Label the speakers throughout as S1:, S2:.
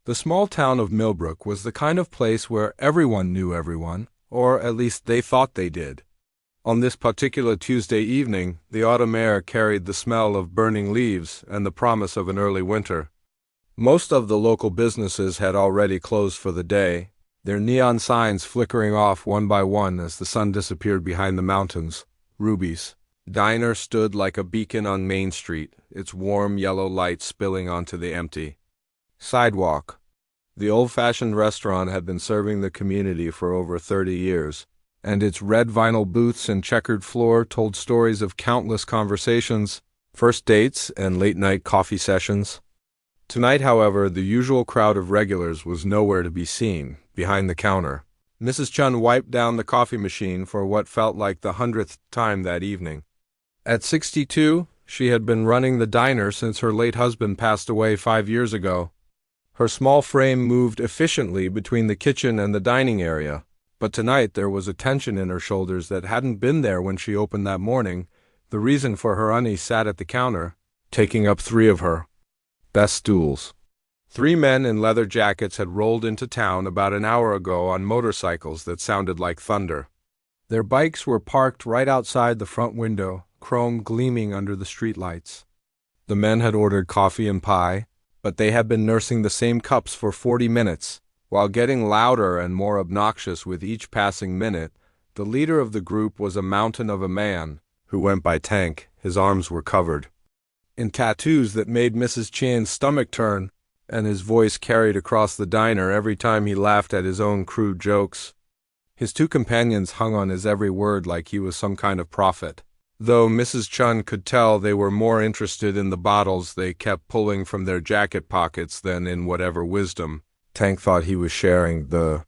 S1: The small town of Millbrook was the kind of place where everyone knew everyone, or at least they thought they did. On this particular Tuesday evening, the autumn air carried the smell of burning leaves and the promise of an early winter. Most of the local businesses had already closed for the day, their neon signs flickering off one by one as the sun disappeared behind the mountains. Ruby's diner stood like a beacon on Main Street, its warm yellow light spilling onto the empty sidewalk. The old-fashioned restaurant had been serving the community for over 30 years, and its red vinyl booths and checkered floor told stories of countless conversations, first dates, and late-night coffee sessions. Tonight, however, the usual crowd of regulars was nowhere to be seen, behind the counter. Mrs. Chun wiped down the coffee machine for what felt like the 100th time that evening. At 62, she had been running the diner since her late husband passed away 5 years ago. Her small frame moved efficiently between the kitchen and the dining area, but tonight there was a tension in her shoulders that hadn't been there when she opened that morning. The reason for her unease sat at the counter, taking up 3 of her best stools. 3 men in leather jackets had rolled into town about an hour ago on motorcycles that sounded like thunder. Their bikes were parked right outside the front window, chrome gleaming under the streetlights. The men had ordered coffee and pie, but they had been nursing the same cups for 40 minutes. While getting louder and more obnoxious with each passing minute, the leader of the group was a mountain of a man who went by Tank. His arms were covered in tattoos that made Mrs. Chan's stomach turn, and his voice carried across the diner every time he laughed at his own crude jokes. His 2 companions hung on his every word like he was some kind of prophet, though Mrs. Chun could tell they were more interested in the bottles they kept pulling from their jacket pockets than in whatever wisdom Tank thought he was sharing. The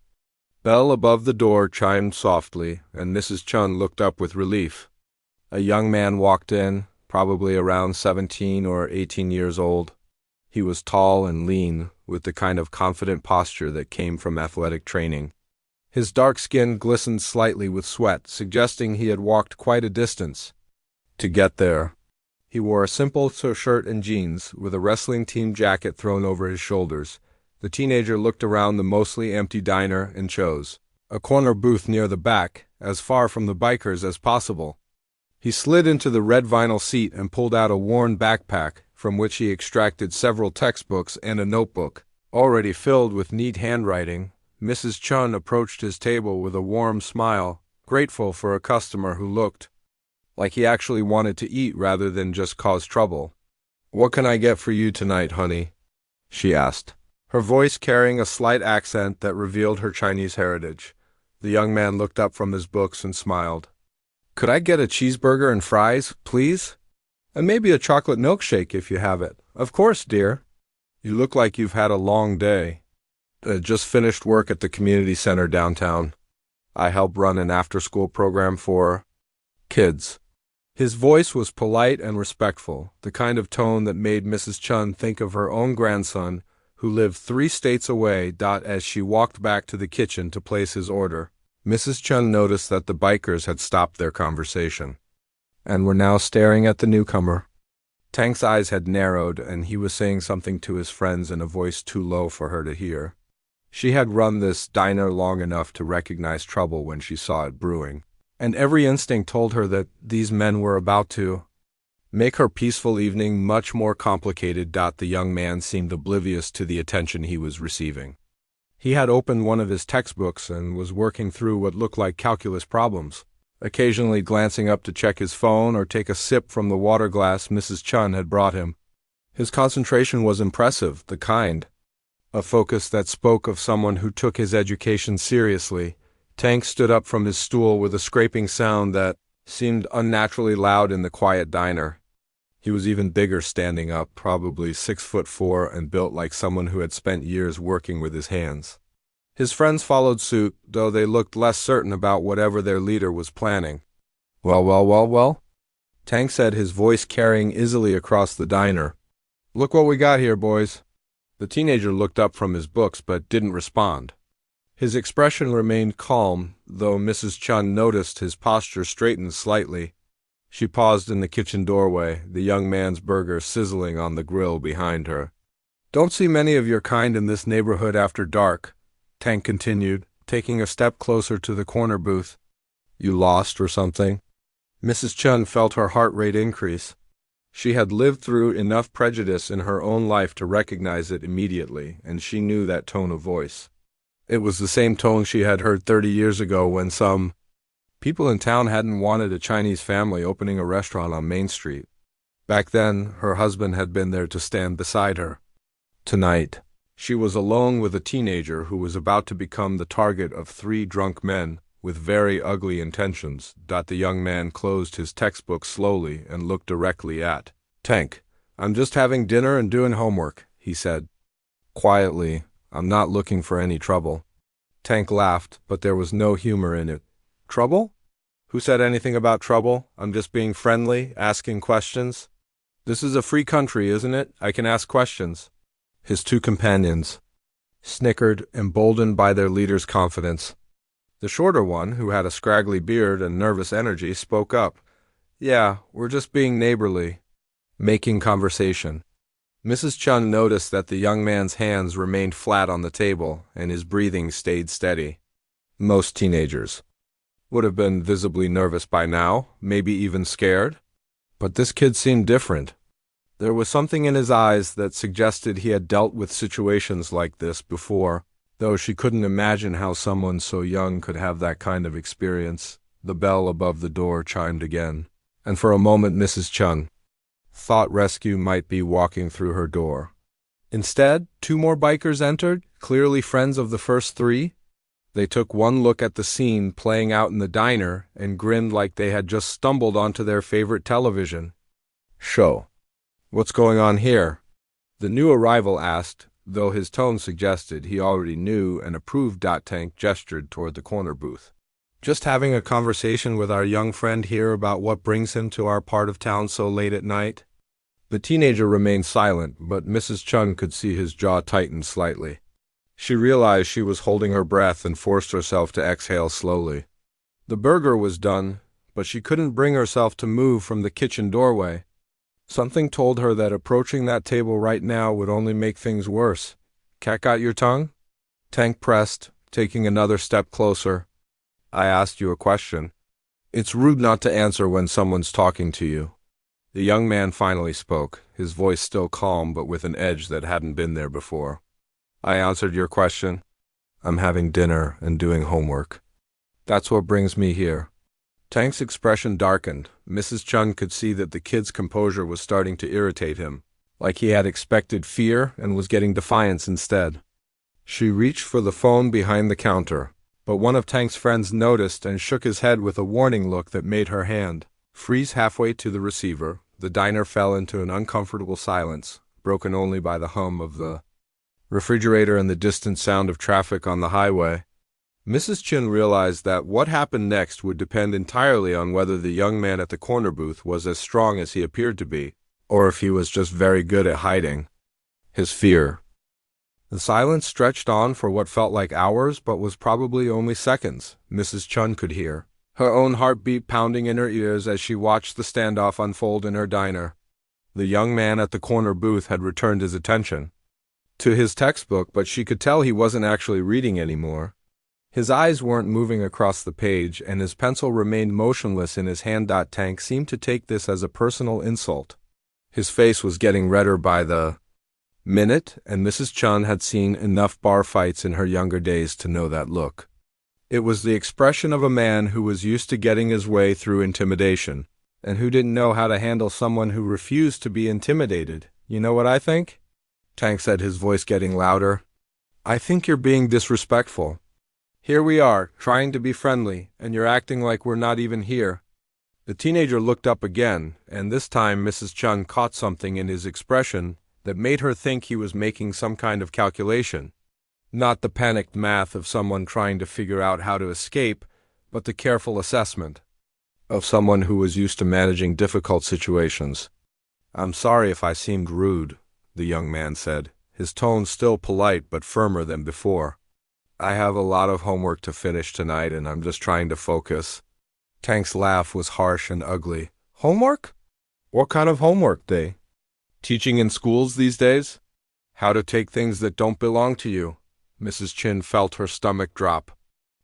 S1: bell above the door chimed softly, and Mrs. Chun looked up with relief. A young man walked in, probably around 17 or 18 years old. He was tall and lean, with the kind of confident posture that came from athletic training. His dark skin glistened slightly with sweat, suggesting he had walked quite a distance to get there. He wore a simple shirt and jeans, with a wrestling team jacket thrown over his shoulders. The teenager looked around the mostly empty diner and chose a corner booth near the back, as far from the bikers as possible. He slid into the red vinyl seat and pulled out a worn backpack, from which he extracted several textbooks and a notebook, already filled with neat handwriting. Mrs. Chun approached his table with a warm smile, grateful for a customer who looked like he actually wanted to eat rather than just cause trouble. "What can I get for you tonight, honey?" she asked, her voice carrying a slight accent that revealed her Chinese heritage. The young man looked up from his books and smiled. "Could I get a cheeseburger and fries, please? And maybe a chocolate milkshake if you have it." "Of course, dear." "You look like you've had a long day." Just finished work at the community center downtown. I help run an after-school program for kids." His voice was polite and respectful, the kind of tone that made Mrs. Chun think of her own grandson, who lived 3 states away. As she walked back to the kitchen to place his order, Mrs. Chun noticed that the bikers had stopped their conversation and were now staring at the newcomer. Tank's eyes had narrowed, and he was saying something to his friends in a voice too low for her to hear. She had run this diner long enough to recognize trouble when she saw it brewing, and every instinct told her that these men were about to make her peaceful evening much more complicated. The young man seemed oblivious to the attention he was receiving. He had opened one of his textbooks and was working through what looked like calculus problems, occasionally glancing up to check his phone or take a sip from the water glass Mrs. Chun had brought him. His concentration was impressive, the kind a focus that spoke of someone who took his education seriously. Tank stood up from his stool with a scraping sound that seemed unnaturally loud in the quiet diner. He was even bigger standing up, probably 6'4" and built like someone who had spent years working with his hands. His friends followed suit, though they looked less certain about whatever their leader was planning. Well, Tank said, his voice carrying easily across the diner. "Look what we got here, boys." The teenager looked up from his books but didn't respond. His expression remained calm, though Mrs. Chun noticed his posture straightened slightly. She paused in the kitchen doorway, the young man's burger sizzling on the grill behind her. Don't see many of your kind in this neighborhood after dark, Tank continued, taking a step closer to the corner booth. You lost or something? Mrs. Chun felt her heart rate increase. She had lived through enough prejudice in her own life to recognize it immediately, and she knew that tone of voice. It was the same tone she had heard 30 years ago when some people in town hadn't wanted a Chinese family opening a restaurant on Main Street. Back then, her husband had been there to stand beside her. Tonight, she was alone with a teenager who was about to become the target of 3 drunk men with very ugly intentions. The young man closed his textbook slowly and looked directly at Tank. I'm just having dinner and doing homework, he said. Quietly, I'm not looking for any trouble. Tank laughed, but there was no humor in it. Trouble? Who said anything about trouble? I'm just being friendly, asking questions. This is a free country, isn't it? I can ask questions. His 2 companions snickered, emboldened by their leader's confidence. The shorter one, who had a scraggly beard and nervous energy, spoke up. Yeah, we're just being neighborly, making conversation. Mrs. Chun noticed that the young man's hands remained flat on the table, and his breathing stayed steady. Most teenagers would have been visibly nervous by now, maybe even scared. But this kid seemed different. There was something in his eyes that suggested he had dealt with situations like this before, though she couldn't imagine how someone so young could have that kind of experience. The bell above the door chimed again, and for a moment Mrs. Chun thought rescue might be walking through her door. Instead, 2 more bikers entered, clearly friends of the first 3. They took one look at the scene playing out in the diner and grinned like they had just stumbled onto their favorite television show. What's going on here? The new arrival asked, though his tone suggested he already knew and approved. Tank gestured toward the corner booth. Just having a conversation with our young friend here about what brings him to our part of town so late at night. The teenager remained silent, but Mrs. Chun could see his jaw tighten slightly. She realized she was holding her breath and forced herself to exhale slowly. The burger was done, but she couldn't bring herself to move from the kitchen doorway. Something told her that approaching that table right now would only make things worse. Cat got your tongue? Tank pressed, taking another step closer. I asked you a question. It's rude not to answer when someone's talking to you. The young man finally spoke, his voice still calm but with an edge that hadn't been there before. I answered your question. I'm having dinner and doing homework. That's what brings me here. Tank's expression darkened. Mrs. Chun could see that the kid's composure was starting to irritate him, like he had expected fear and was getting defiance instead. She reached for the phone behind the counter, but one of Tank's friends noticed and shook his head with a warning look that made her hand freeze halfway to the receiver. The diner fell into an uncomfortable silence, broken only by the hum of the refrigerator and the distant sound of traffic on the highway. Mrs. Chun realized that what happened next would depend entirely on whether the young man at the corner booth was as strong as he appeared to be, or if he was just very good at hiding his fear. The silence stretched on for what felt like hours, but was probably only seconds. Mrs. Chun could hear her own heartbeat pounding in her ears as she watched the standoff unfold in her diner. The young man at the corner booth had returned his attention to his textbook, but she could tell he wasn't actually reading anymore. His eyes weren't moving across the page, and his pencil remained motionless in his hand. Tank seemed to take this as a personal insult. His face was getting redder by the minute, and Mrs. Chun had seen enough bar fights in her younger days to know that look. It was the expression of a man who was used to getting his way through intimidation, and who didn't know how to handle someone who refused to be intimidated. You know what I think? Tank said, his voice getting louder. I think you're being disrespectful. Here we are, trying to be friendly, and you're acting like we're not even here. The teenager looked up again, and this time Mrs. Chun caught something in his expression that made her think he was making some kind of calculation. Not the panicked math of someone trying to figure out how to escape, but the careful assessment of someone who was used to managing difficult situations. I'm sorry if I seemed rude, the young man said, his tone still polite but firmer than before. I have a lot of homework to finish tonight, and I'm just trying to focus. Tank's laugh was harsh and ugly. Homework? What kind of homework, they teaching in schools these days? How to take things that don't belong to you. Mrs. Chin felt her stomach drop.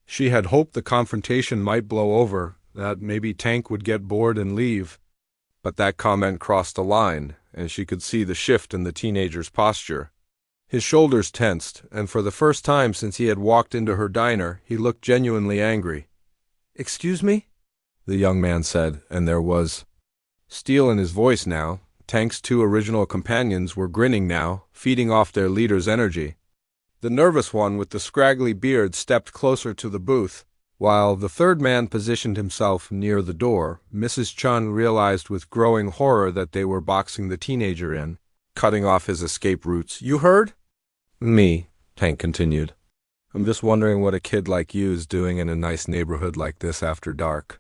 S1: She had hoped the confrontation might blow over, that maybe Tank would get bored and leave. But that comment crossed a line, and she could see the shift in the teenager's posture. His shoulders tensed, and for the first time since he had walked into her diner, he looked genuinely angry. "Excuse me?" the young man said, and there was steel in his voice now. Tank's two original companions were grinning now, feeding off their leader's energy. The nervous one with the scraggly beard stepped closer to the booth. While the third man positioned himself near the door, Mrs. Chun realized with growing horror that they were boxing the teenager in, cutting off his escape routes. "You heard?" "Me," Tank continued. "I'm just wondering what a kid like you is doing in a nice neighborhood like this after dark.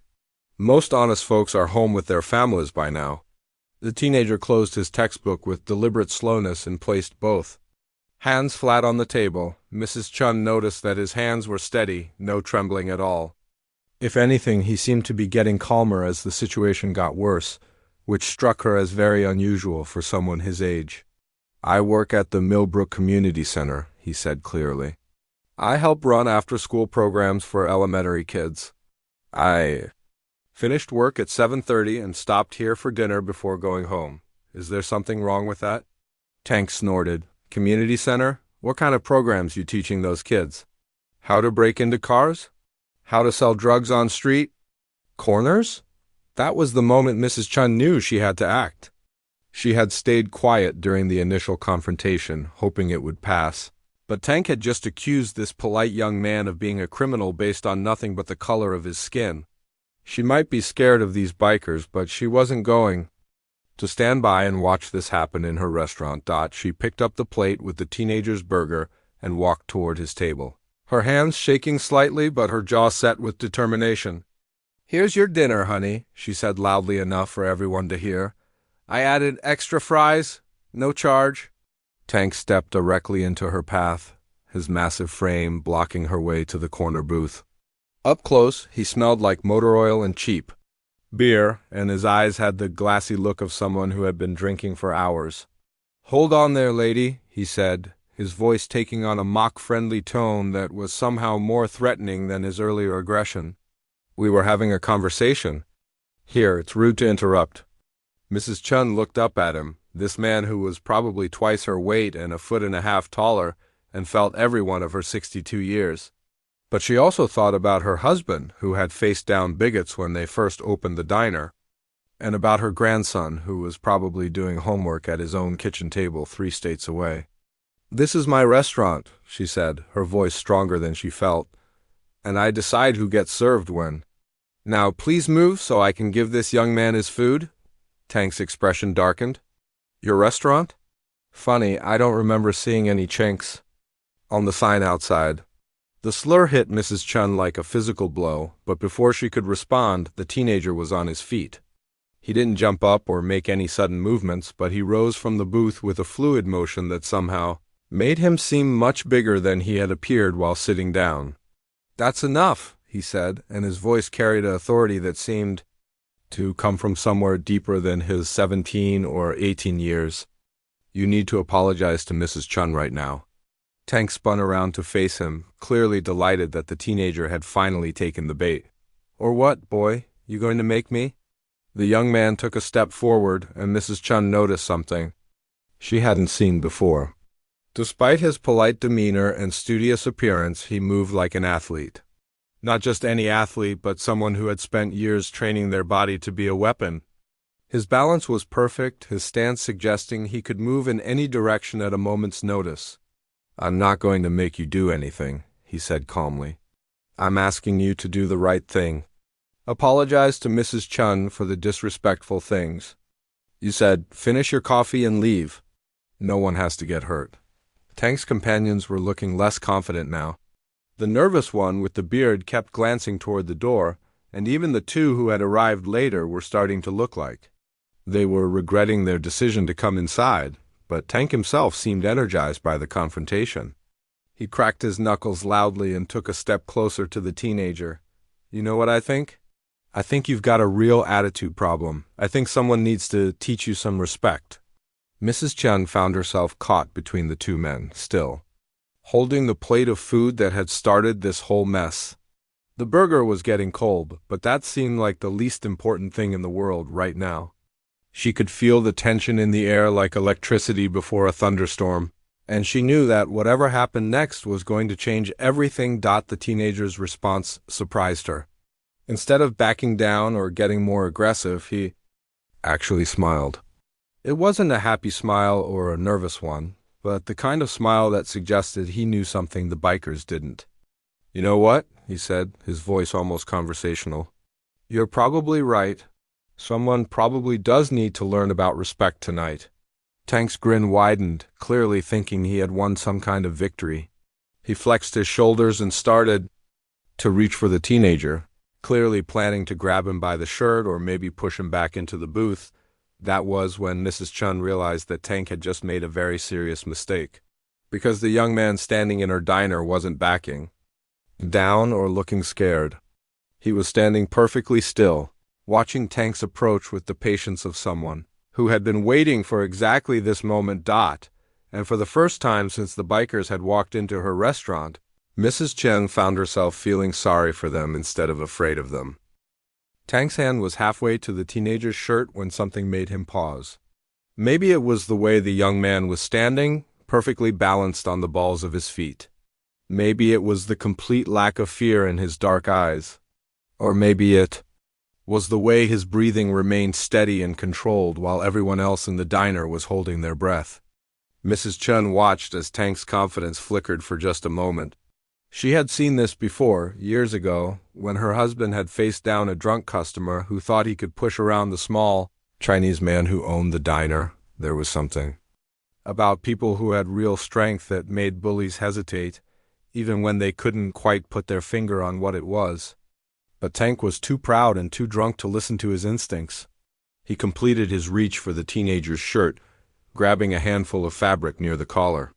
S1: Most honest folks are home with their families by now." The teenager closed his textbook with deliberate slowness and placed both hands flat on the table. Mrs. Chun noticed that his hands were steady, no trembling at all. If anything, he seemed to be getting calmer as the situation got worse, which struck her as very unusual for someone his age. "I work at the Millbrook Community Center," he said clearly. "I help run after-school programs for elementary kids. I finished work at 7:30 and stopped here for dinner before going home. Is there something wrong with that?" Tank snorted. "Community center? What kind of programs you teaching those kids? How to break into cars? How to sell drugs on street corners?" That was the moment Mrs. Chun knew she had to act. She had stayed quiet during the initial confrontation, hoping it would pass. But Tank had just accused this polite young man of being a criminal based on nothing but the color of his skin. She might be scared of these bikers, but she wasn't going to stand by and watch this happen in her restaurant. She picked up the plate with the teenager's burger and walked toward his table, her hands shaking slightly but her jaw set with determination. "Here's your dinner, honey," she said loudly enough for everyone to hear. "I added extra fries, no charge." Tank stepped directly into her path, his massive frame blocking her way to the corner booth. Up close, he smelled like motor oil and cheap beer, and his eyes had the glassy look of someone who had been drinking for hours. "Hold on there, lady," he said, his voice taking on a mock-friendly tone that was somehow more threatening than his earlier aggression. "We were having a conversation. Here, it's rude to interrupt." Mrs. Chun looked up at him, this man who was probably twice her weight and 1.5 feet taller, and felt every one of her 62 years. But she also thought about her husband, who had faced down bigots when they first opened the diner, and about her grandson, who was probably doing homework at his own kitchen table 3 states away. "This is my restaurant," she said, her voice stronger than she felt, "and I decide who gets served when. Now please move so I can give this young man his food." Tank's expression darkened. "Your restaurant? Funny, I don't remember seeing any chinks on the sign outside." The slur hit Mrs. Chun like a physical blow, but before she could respond, the teenager was on his feet. He didn't jump up or make any sudden movements, but he rose from the booth with a fluid motion that somehow made him seem much bigger than he had appeared while sitting down. "That's enough," he said, and his voice carried an authority that seemed to come from somewhere deeper than his 17 or 18 years. "You need to apologize to Mrs. Chun right now." Tank spun around to face him, clearly delighted that the teenager had finally taken the bait. "Or what, boy? You going to make me?" The young man took a step forward, and Mrs. Chun noticed something she hadn't seen before. Despite his polite demeanor and studious appearance, he moved like an athlete. Not just any athlete, but someone who had spent years training their body to be a weapon. His balance was perfect, his stance suggesting he could move in any direction at a moment's notice. "I'm not going to make you do anything," he said calmly. "I'm asking you to do the right thing. Apologize to Mrs. Chun for the disrespectful things you said. Finish your coffee and leave. No one has to get hurt." Tank's companions were looking less confident now. The nervous one with the beard kept glancing toward the door, and even the two who had arrived later were starting to look like they were regretting their decision to come inside. But Tank himself seemed energized by the confrontation. He cracked his knuckles loudly and took a step closer to the teenager. "You know what I think? I think you've got a real attitude problem. I think someone needs to teach you some respect." Mrs. Chen found herself caught between the two men, still holding the plate of food that had started this whole mess. The burger was getting cold, but that seemed like the least important thing in the world right now. She could feel the tension in the air like electricity before a thunderstorm, and she knew that whatever happened next was going to change everything. The teenager's response surprised her. Instead of backing down or getting more aggressive, he actually smiled. It wasn't a happy smile or a nervous one, but the kind of smile that suggested he knew something the bikers didn't. "You know what?" he said, his voice almost conversational. "You're probably right. Someone probably does need to learn about respect tonight." Tank's grin widened, clearly thinking he had won some kind of victory. He flexed his shoulders and started to reach for the teenager, clearly planning to grab him by the shirt or maybe push him back into the booth. That was when Mrs. Chen realized that Tank had just made a very serious mistake, because the young man standing in her diner wasn't backing down or looking scared. He was standing perfectly still, watching Tank's approach with the patience of someone who had been waiting for exactly this moment. And for the first time since the bikers had walked into her restaurant, Mrs. Chen found herself feeling sorry for them instead of afraid of them. Tank's hand was halfway to the teenager's shirt when something made him pause. Maybe it was the way the young man was standing, perfectly balanced on the balls of his feet. Maybe it was the complete lack of fear in his dark eyes. Or maybe it was the way his breathing remained steady and controlled while everyone else in the diner was holding their breath. Mrs. Chen watched as Tank's confidence flickered for just a moment. She had seen this before, years ago, when her husband had faced down a drunk customer who thought he could push around the small Chinese man who owned the diner. There was something about people who had real strength that made bullies hesitate, even when they couldn't quite put their finger on what it was. But Tank was too proud and too drunk to listen to his instincts. He completed his reach for the teenager's shirt, grabbing a handful of fabric near the collar.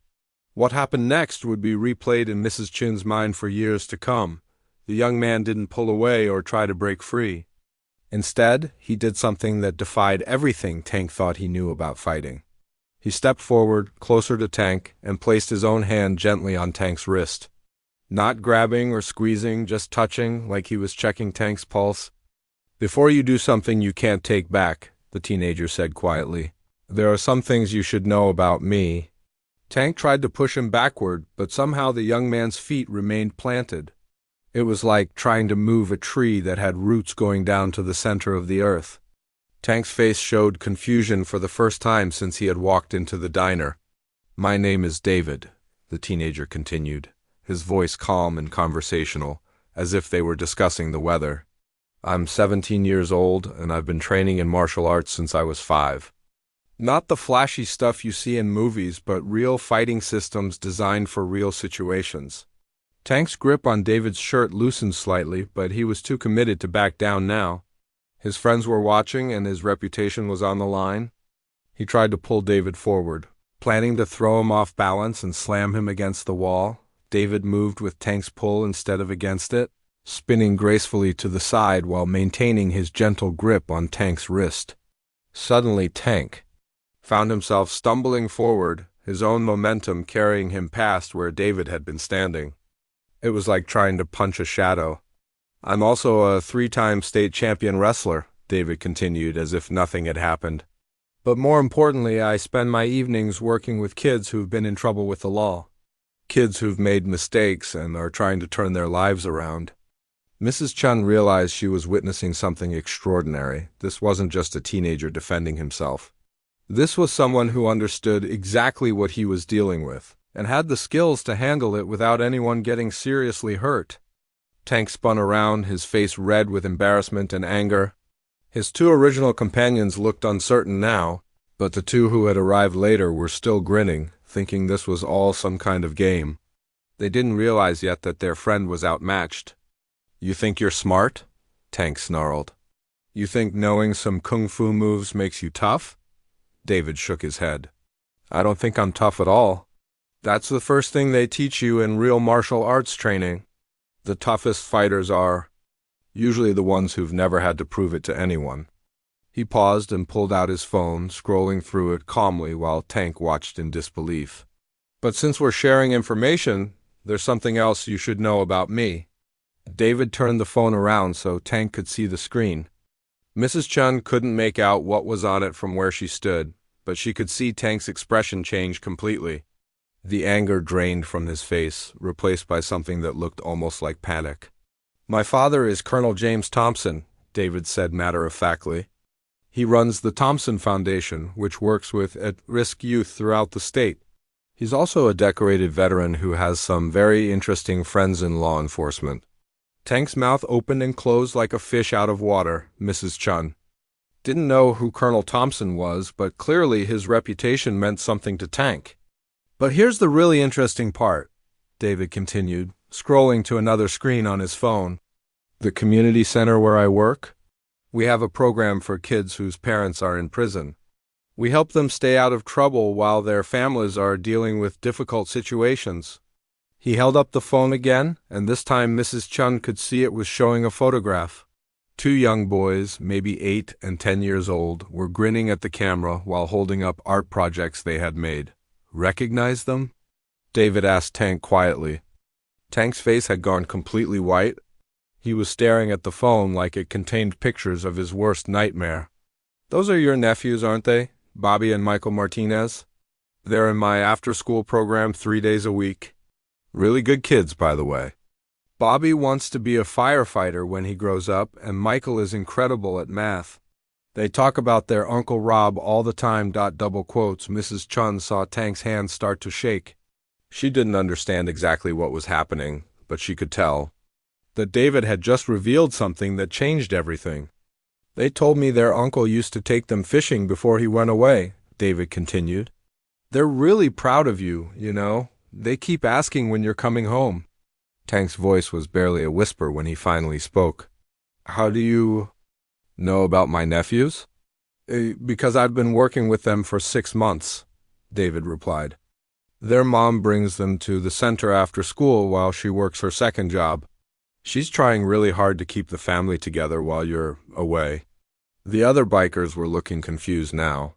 S1: What happened next would be replayed in Mrs. Chen's mind for years to come. The young man didn't pull away or try to break free. Instead, he did something that defied everything Tank thought he knew about fighting. He stepped forward, closer to Tank, and placed his own hand gently on Tank's wrist. Not grabbing or squeezing, just touching, like he was checking Tank's pulse. "Before you do something you can't take back," the teenager said quietly, "there are some things you should know about me." Tank tried to push him backward, but somehow the young man's feet remained planted. It was like trying to move a tree that had roots going down to the center of the earth. Tank's face showed confusion for the first time since he had walked into the diner. "My name is David," the teenager continued, his voice calm and conversational, as if they were discussing the weather. "I'm 17 years old, and I've been training in martial arts since I was 5. Not the flashy stuff you see in movies, but real fighting systems designed for real situations." Tank's grip on David's shirt loosened slightly, but he was too committed to back down now. His friends were watching, and his reputation was on the line. He tried to pull David forward, planning to throw him off balance and slam him against the wall. David moved with Tank's pull instead of against it, spinning gracefully to the side while maintaining his gentle grip on Tank's wrist. Suddenly, Tank found himself stumbling forward, his own momentum carrying him past where David had been standing. It was like trying to punch a shadow. "I'm also a 3-time state champion wrestler," David continued as if nothing had happened. "But more importantly, I spend my evenings working with kids who've been in trouble with the law. Kids who've made mistakes and are trying to turn their lives around." Mrs. Chen realized she was witnessing something extraordinary. This wasn't just a teenager defending himself. This was someone who understood exactly what he was dealing with, and had the skills to handle it without anyone getting seriously hurt. Tank spun around, his face red with embarrassment and anger. His 2 original companions looked uncertain now, but the 2 who had arrived later were still grinning, thinking this was all some kind of game. They didn't realize yet that their friend was outmatched. "You think you're smart?" Tank snarled. "You think knowing some kung fu moves makes you tough?" David shook his head. "I don't think I'm tough at all. That's the first thing they teach you in real martial arts training. The toughest fighters are usually the ones who've never had to prove it to anyone." He paused and pulled out his phone, scrolling through it calmly while Tank watched in disbelief. "But since we're sharing information, there's something else you should know about me." David turned the phone around so Tank could see the screen. Mrs. Chun couldn't make out what was on it from where she stood, but she could see Tank's expression change completely. The anger drained from his face, replaced by something that looked almost like panic. "My father is Colonel James Thompson," David said matter-of-factly. "He runs the Thompson Foundation, which works with at-risk youth throughout the state. He's also a decorated veteran who has some very interesting friends in law enforcement." Tank's mouth opened and closed like a fish out of water. Mrs. Chun didn't know who Colonel Thompson was, but clearly his reputation meant something to Tank. "But here's the really interesting part," David continued, scrolling to another screen on his phone. "The community center where I work? We have a program for kids whose parents are in prison. We help them stay out of trouble while their families are dealing with difficult situations." He held up the phone again, and this time Mrs. Chun could see it was showing a photograph. Two young boys, maybe 8 and 10 years old, were grinning at the camera while holding up art projects they had made. "Recognize them?" David asked Tank quietly. Tank's face had gone completely white. He was staring at the phone like it contained pictures of his worst nightmare. "Those are your nephews, aren't they? Bobby and Michael Martinez? They're in my after-school program 3 days a week. Really good kids, by the way. Bobby wants to be a firefighter when he grows up, and Michael is incredible at math. They talk about their Uncle Rob all the time." Double quotes. Mrs. Chun saw Tank's hands start to shake. She didn't understand exactly what was happening, but she could tell that David had just revealed something that changed everything. "They told me their uncle used to take them fishing before he went away," David continued. "They're really proud of you, you know. They keep asking when you're coming home." Tank's voice was barely a whisper when he finally spoke. "How do you know about my nephews?" Because I've been working with them for 6 months," David replied. "Their mom brings them to the center after school while she works her second job. She's trying really hard to keep the family together while you're away." The other bikers were looking confused now.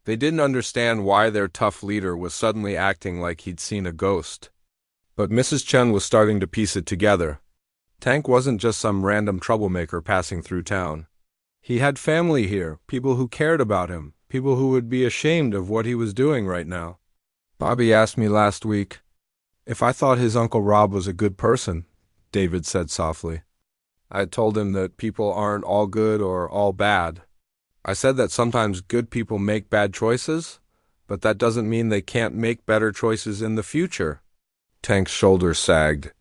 S1: They didn't understand why their tough leader was suddenly acting like he'd seen a ghost. But Mrs. Chun was starting to piece it together. Tank wasn't just some random troublemaker passing through town. He had family here, people who cared about him, people who would be ashamed of what he was doing right now. "Bobby asked me last week if I thought his Uncle Rob was a good person," David said softly. "I told him that people aren't all good or all bad. I said that sometimes good people make bad choices, but that doesn't mean they can't make better choices in the future." Tank's shoulders sagged.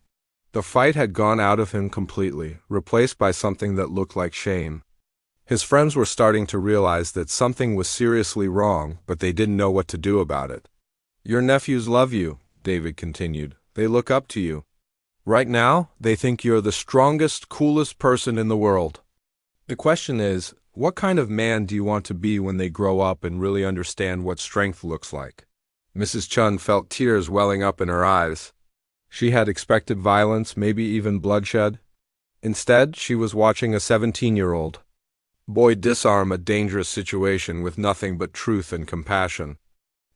S1: The fight had gone out of him completely, replaced by something that looked like shame. His friends were starting to realize that something was seriously wrong, but they didn't know what to do about it. "Your nephews love you," David continued. "They look up to you. Right now, they think you're the strongest, coolest person in the world. The question is, what kind of man do you want to be when they grow up and really understand what strength looks like?" Mrs. Chun felt tears welling up in her eyes. She had expected violence, maybe even bloodshed. Instead, she was watching a 17-year-old boy disarm a dangerous situation with nothing but truth and compassion.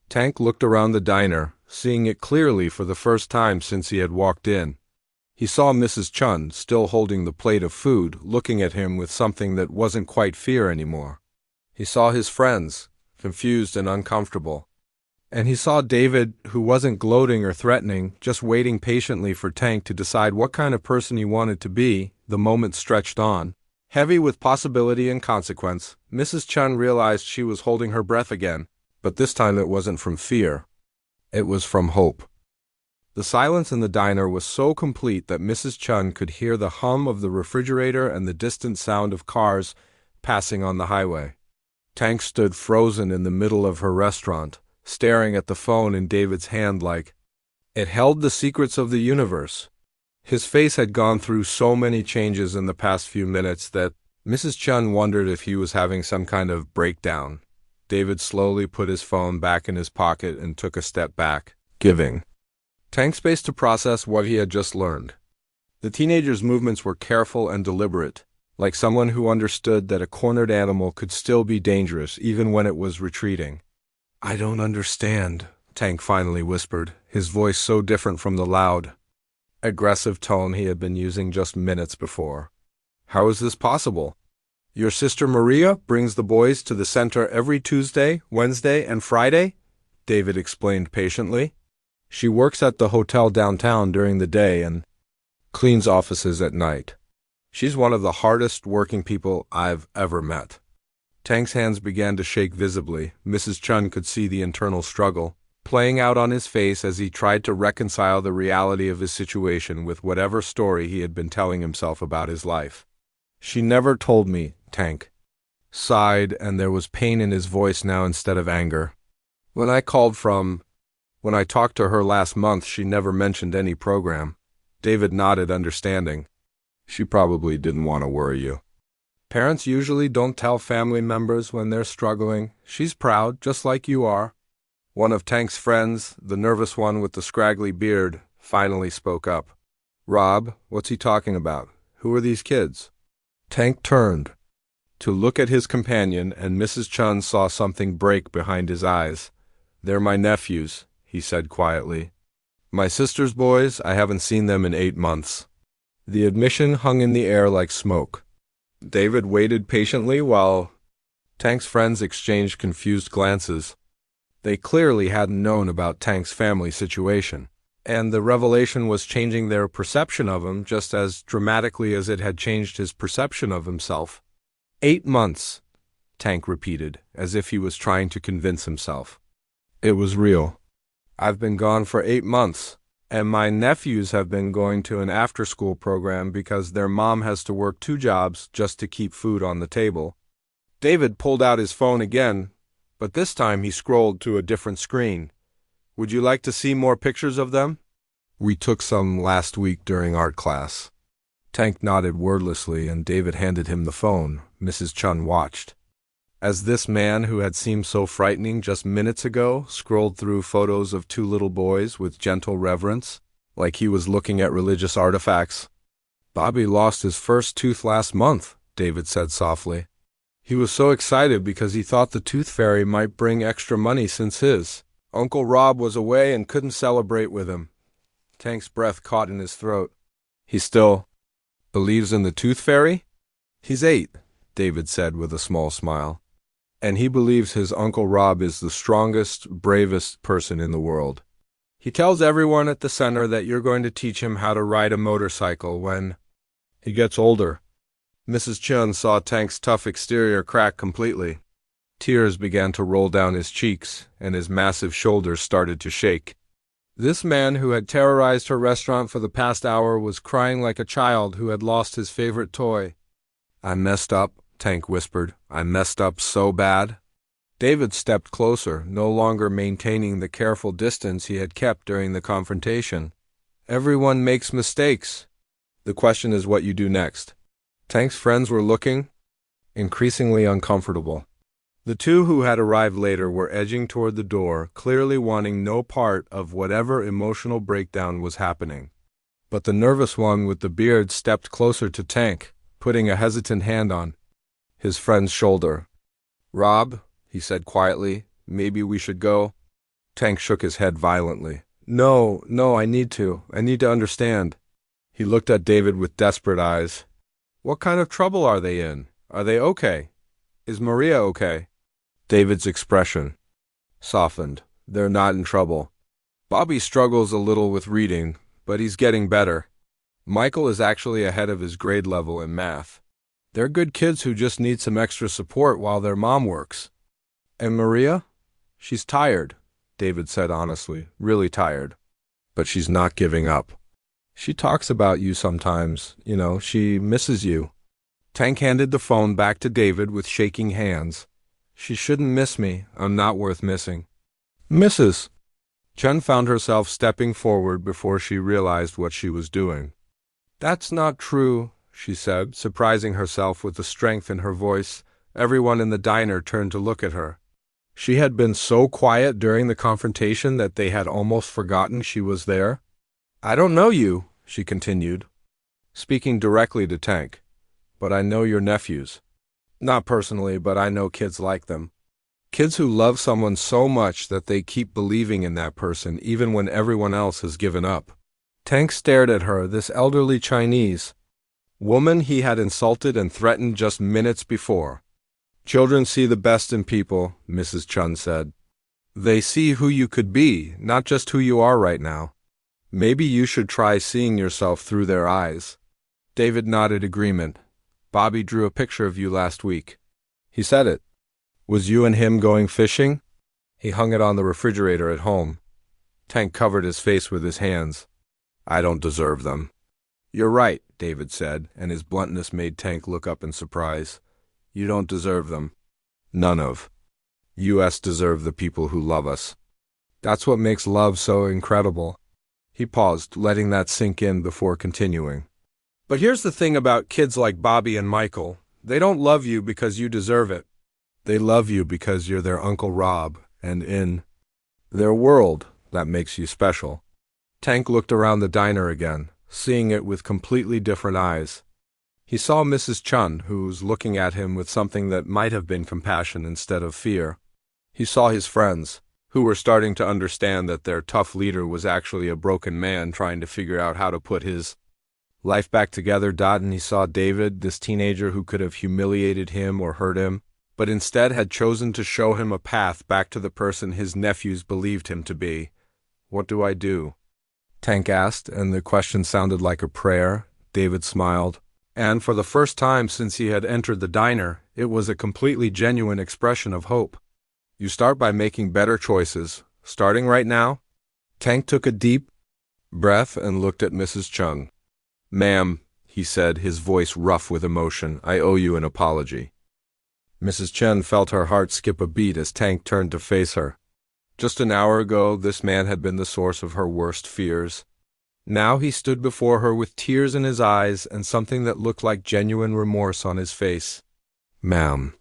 S1: Tank looked around the diner, seeing it clearly for the first time since he had walked in. He saw Mrs. Chun, still holding the plate of food, looking at him with something that wasn't quite fear anymore. He saw his friends, confused and uncomfortable. And he saw David, who wasn't gloating or threatening, just waiting patiently for Tank to decide what kind of person he wanted to be. The moment stretched on. Heavy with possibility and consequence, Mrs. Chun realized she was holding her breath again, but this time it wasn't from fear. It was from hope. The silence in the diner was so complete that Mrs. Chun could hear the hum of the refrigerator and the distant sound of cars passing on the highway. Tank stood frozen in the middle of her restaurant, staring at the phone in David's hand like it held the secrets of the universe. His face had gone through so many changes in the past few minutes that Mrs. Chun wondered if he was having some kind of breakdown. David slowly put his phone back in his pocket and took a step back, giving Tank space to process what he had just learned. The teenager's movements were careful and deliberate. like someone who understood that a cornered animal could still be dangerous even when it was retreating. "I don't understand," Tank finally whispered, his voice so different from the loud, aggressive tone he had been using just minutes before. "How is this possible? Your sister Maria brings the boys to the center every Tuesday, Wednesday, and Friday?" David explained patiently. "She works at the hotel downtown during the day and cleans offices at night. She's one of the hardest working people I've ever met." Tank's hands began to shake visibly. Mrs. Chun could see the internal struggle playing out on his face as he tried to reconcile the reality of his situation with whatever story he had been telling himself about his life. "She never told me," Tank sighed, and there was pain in his voice now instead of anger. When I talked to her last month, she never mentioned any program." David nodded, understanding. "She probably didn't want to worry you. Parents usually don't tell family members when they're struggling. She's proud, just like you are." One of Tank's friends, the nervous one with the scraggly beard, finally spoke up. "Rob, what's he talking about? Who are these kids?" Tank turned to look at his companion, and Mrs. Chun saw something break behind his eyes. "They're my nephews," he said quietly. "My sister's boys. I haven't seen them in 8 months." The admission hung in the air like smoke. David waited patiently while Tank's friends exchanged confused glances. They clearly hadn't known about Tank's family situation, and the revelation was changing their perception of him just as dramatically as it had changed his perception of himself. 8 months, Tank repeated, as if he was trying to convince himself. "It was real. I've been gone for 8 months, and my nephews have been going to an after-school program because their mom has to work 2 jobs just to keep food on the table." David pulled out his phone again, but this time he scrolled to a different screen. "Would you like to see more pictures of them? We took some last week during art class." Tank nodded wordlessly, and David handed him the phone. Mrs. Chun watched as this man who had seemed so frightening just minutes ago scrolled through photos of 2 little boys with gentle reverence, like he was looking at religious artifacts. "Bobby lost his first tooth last month," David said softly. "He was so excited because he thought the tooth fairy might bring extra money since his Uncle Rob was away and couldn't celebrate with him." Tank's breath caught in his throat. "He still believes in the tooth fairy?" "He's 8, David said with a small smile. "And he believes his Uncle Rob is the strongest, bravest person in the world. He tells everyone at the center that you're going to teach him how to ride a motorcycle when he gets older." Mrs. Chun saw Tank's tough exterior crack completely. Tears began to roll down his cheeks, and his massive shoulders started to shake. This man who had terrorized her restaurant for the past hour was crying like a child who had lost his favorite toy. "I messed up," Tank whispered. "I messed up so bad." David stepped closer, no longer maintaining the careful distance he had kept during the confrontation. "Everyone makes mistakes. The question is what you do next." Tank's friends were looking increasingly uncomfortable. The 2 who had arrived later were edging toward the door, clearly wanting no part of whatever emotional breakdown was happening. But the nervous one with the beard stepped closer to Tank, putting a hesitant hand on his friend's shoulder. "Rob," he said quietly, "maybe we should go." Tank shook his head violently. No, I need to understand." He looked at David with desperate eyes. "What kind of trouble are they in? Are they okay? Is Maria okay?" David's expression softened. "They're not in trouble. Bobby struggles a little with reading, but he's getting better. Michael is actually ahead of his grade level in math. They're good kids who just need some extra support while their mom works." "And Maria? She's tired," David said honestly, "really tired. But she's not giving up. She talks about you sometimes, she misses you." Tank handed the phone back to David with shaking hands. "She shouldn't miss me. I'm not worth missing." "Mrs. Chun found herself stepping forward before she realized what she was doing. "That's not true," she said, surprising herself with the strength in her voice. Everyone in the diner turned to look at her. She had been so quiet during the confrontation that they had almost forgotten she was there. "I don't know you," she continued, speaking directly to Tank. but I know your nephews. Not personally, but I know kids like them. Kids who love someone so much that they keep believing in that person even when everyone else has given up. Tank stared at her, this elderly Chinese woman he had insulted and threatened just minutes before. Children see the best in people, Mrs. Chun said. They see who you could be, not just who you are right now. Maybe you should try seeing yourself through their eyes. David nodded agreement. Bobby drew a picture of you last week. He said it. Was you and him going fishing? He hung it on the refrigerator at home. Tank covered his face with his hands. I don't deserve them. You're right, David said, and his bluntness made Tank look up in surprise. You don't deserve them. None of us deserve the people who love us. That's what makes love so incredible. He paused, letting that sink in before continuing. But here's the thing about kids like Bobby and Michael. They don't love you because you deserve it. They love you because you're their Uncle Rob, and in their world, that makes you special. Tank looked around the diner again, seeing it with completely different eyes. He saw Mrs. Chun, who was looking at him with something that might have been compassion instead of fear. He saw his friends, who were starting to understand that their tough leader was actually a broken man trying to figure out how to put his life back together. And he saw David, this teenager who could have humiliated him or hurt him, but instead had chosen to show him a path back to the person his nephews believed him to be. What do I do? Tank asked, and the question sounded like a prayer. David smiled, and for the first time since he had entered the diner, it was a completely genuine expression of hope. You start by making better choices, starting right now. Tank took a deep breath and looked at Mrs. Chun. Ma'am, he said, his voice rough with emotion, I owe you an apology. Mrs. Chen felt her heart skip a beat as Tank turned to face her. Just an hour ago, this man had been the source of her worst fears. Now he stood before her with tears in his eyes and something that looked like genuine remorse on his face. Ma'am.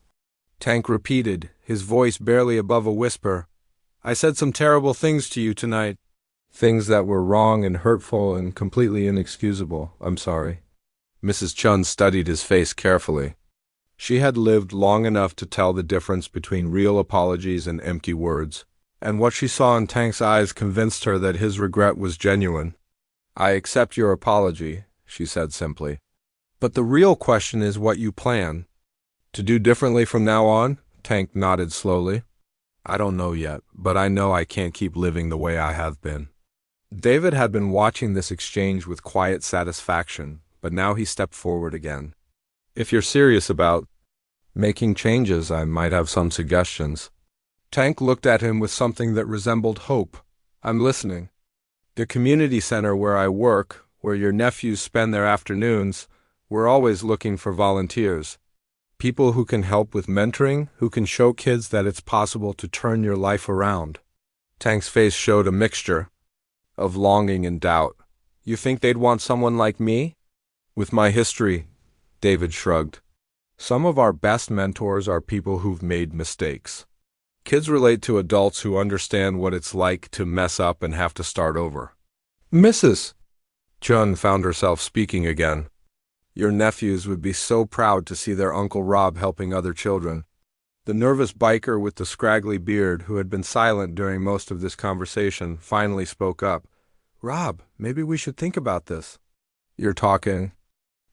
S1: Tank repeated, his voice barely above a whisper. I said some terrible things to you tonight. Things that were wrong and hurtful and completely inexcusable. I'm sorry. Mrs. Chun studied his face carefully. She had lived long enough to tell the difference between real apologies and empty words, and what she saw in Tank's eyes convinced her that his regret was genuine. I accept your apology, she said simply. But the real question is what you plan. To do differently from now on? Tank nodded slowly. I don't know yet, but I know I can't keep living the way I have been. David had been watching this exchange with quiet satisfaction, but now he stepped forward again. If you're serious about making changes, I might have some suggestions. Tank looked at him with something that resembled hope. I'm listening. The community center where I work, where your nephews spend their afternoons, we're always looking for volunteers. People who can help with mentoring, who can show kids that it's possible to turn your life around. Tank's face showed a mixture of longing and doubt. You think they'd want someone like me? With my history, David shrugged. Some of our best mentors are people who've made mistakes. Kids relate to adults who understand what it's like to mess up and have to start over. Mrs. Chun found herself speaking again. Your nephews would be so proud to see their Uncle Rob helping other children. The nervous biker with the scraggly beard, who had been silent during most of this conversation, finally spoke up. Rob, maybe we should think about this. You're talking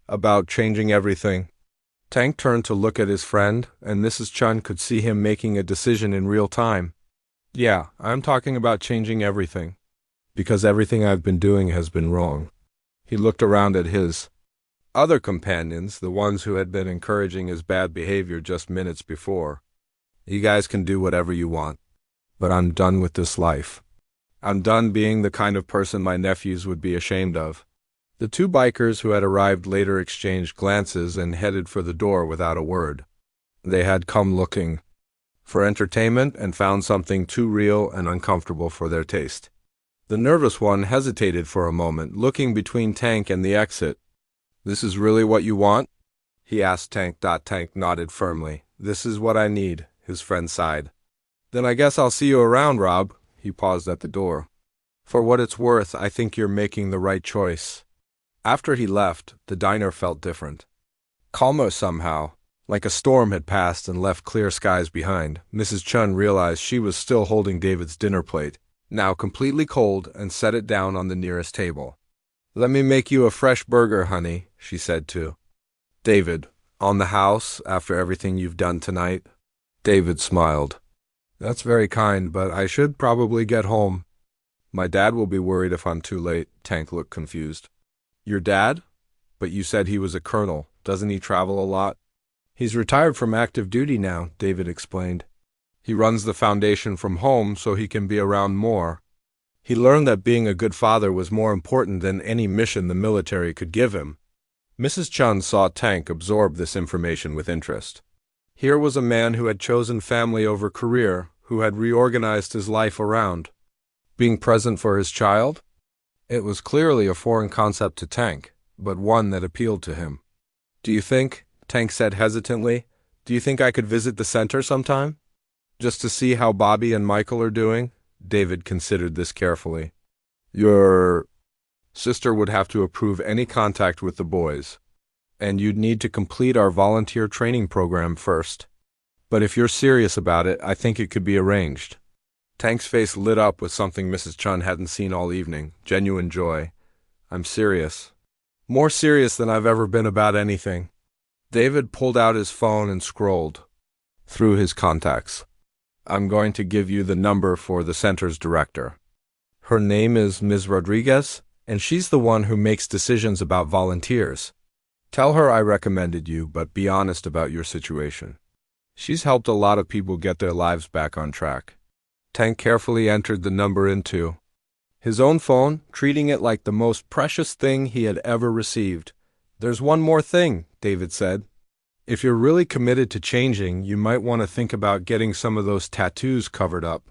S1: about changing everything. Tank turned to look at his friend, and Mrs. Chun could see him making a decision in real time. Yeah, I'm talking about changing everything. Because everything I've been doing has been wrong. He looked around at his other companions, the ones who had been encouraging his bad behavior just minutes before. You guys can do whatever you want. But I'm done with this life. I'm done being the kind of person my nephews would be ashamed of. The two bikers who had arrived later exchanged glances and headed for the door without a word. They had come looking for entertainment and found something too real and uncomfortable for their taste. The nervous one hesitated for a moment, looking between Tank and the exit. This is really what you want? He asked Tank. Tank nodded firmly. This is what I need, his friend sighed. Then I guess I'll see you around, Rob. He paused at the door. For what it's worth, I think you're making the right choice. After he left, the diner felt different. Calmer somehow, like a storm had passed and left clear skies behind. Mrs. Chun realized she was still holding David's dinner plate, now completely cold, and set it down on the nearest table. "Let me make you a fresh burger, honey," she said to David. "On the house, after everything you've done tonight?" David smiled. "That's very kind, but I should probably get home. My dad will be worried if I'm too late." Tank looked confused. "Your dad? But you said he was a colonel. Doesn't he travel a lot?" "He's retired from active duty now," David explained. "He runs the foundation from home so he can be around more. He learned that being a good father was more important than any mission the military could give him." Mrs. Chun saw Tank absorb this information with interest. Here was a man who had chosen family over career, who had reorganized his life around being present for his child. It was clearly a foreign concept to Tank, but one that appealed to him. "Do you think," Tank said hesitantly, "do you think I could visit the center sometime? Just to see how Bobby and Michael are doing?" David considered this carefully. "Your sister would have to approve any contact with the boys, and you'd need to complete our volunteer training program first. But if you're serious about it, I think it could be arranged." Tank's face lit up with something Mrs. Chun hadn't seen all evening, genuine joy. "I'm serious. More serious than I've ever been about anything." David pulled out his phone and scrolled through his contacts. "I'm going to give you the number for the center's director. Her name is Ms. Rodriguez, and she's the one who makes decisions about volunteers. Tell her I recommended you, but be honest about your situation. She's helped a lot of people get their lives back on track." Tank carefully entered the number into his own phone, treating it like the most precious thing he had ever received. "There's one more thing," David said. "If you're really committed to changing, you might want to think about getting some of those tattoos covered up,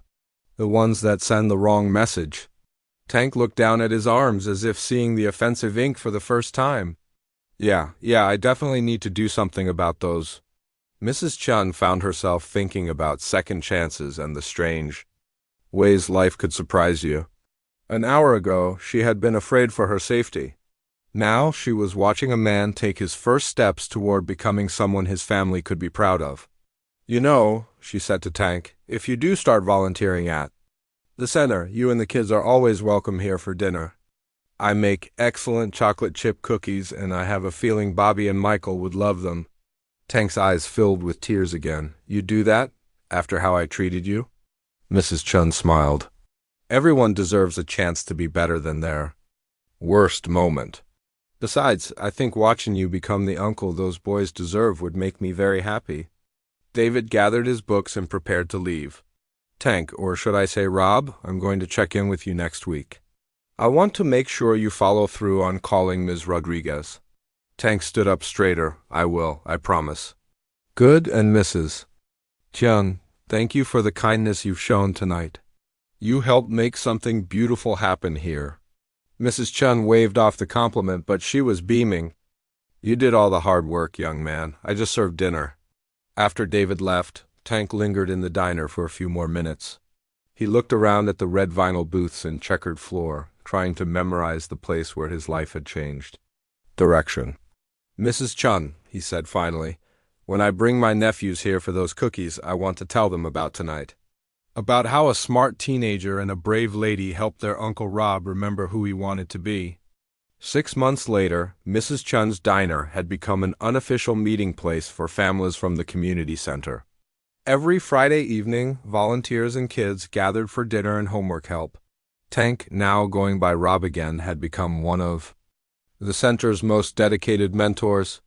S1: the ones that send the wrong message." Tank looked down at his arms as if seeing the offensive ink for the first time. Yeah, I definitely need to do something about those." Mrs. Chun found herself thinking about second chances and the strange ways life could surprise you. An hour ago, she had been afraid for her safety. Now she was watching a man take his first steps toward becoming someone his family could be proud of. "You know," she said to Tank, "if you do start volunteering at the center, you and the kids are always welcome here for dinner. I make excellent chocolate chip cookies, and I have a feeling Bobby and Michael would love them." Tank's eyes filled with tears again. "You do that? After how I treated you?" Mrs. Chun smiled. "Everyone deserves a chance to be better than their worst moment. Besides, I think watching you become the uncle those boys deserve would make me very happy." David gathered his books and prepared to leave. "Tank, or should I say Rob, I'm going to check in with you next week. I want to make sure you follow through on calling Ms. Rodriguez." Tank stood up straighter. "I will, I promise." "Good, and Mrs. Chun, thank you for the kindness you've shown tonight. You helped make something beautiful happen here." Mrs. Chun waved off the compliment, but she was beaming. "You did all the hard work, young man. I just served dinner." After David left, Tank lingered in the diner for a few more minutes. He looked around at the red vinyl booths and checkered floor, trying to memorize the place where his life had changed direction. "Mrs. Chun," he said finally, "when I bring my nephews here for those cookies, I want to tell them about tonight. About how a smart teenager and a brave lady helped their Uncle Rob remember who he wanted to be." 6 months later, Mrs. Chun's diner had become an unofficial meeting place for families from the community center. Every Friday evening, volunteers and kids gathered for dinner and homework help. Tank, now going by Rob again, had become one of the center's most dedicated mentors.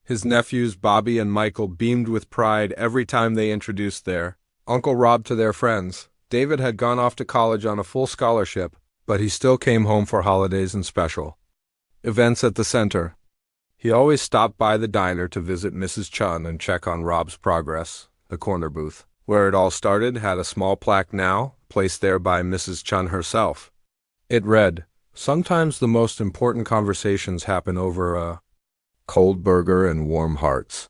S1: His nephews Bobby and Michael beamed with pride every time they introduced their Uncle Rob to their friends. David had gone off to college on a full scholarship, but he still came home for holidays and special events at the center. He always stopped by the diner to visit Mrs. Chun and check on Rob's progress. The corner booth, where it all started, had a small plaque now, placed there by Mrs. Chun herself. It read, "Sometimes the most important conversations happen over a cold burger and warm hearts."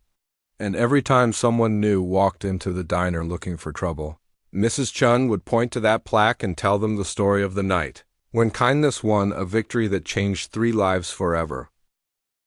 S1: And every time someone new walked into the diner looking for trouble, Mrs. Chun would point to that plaque and tell them the story of the night, when kindness won a victory that changed 3 lives forever.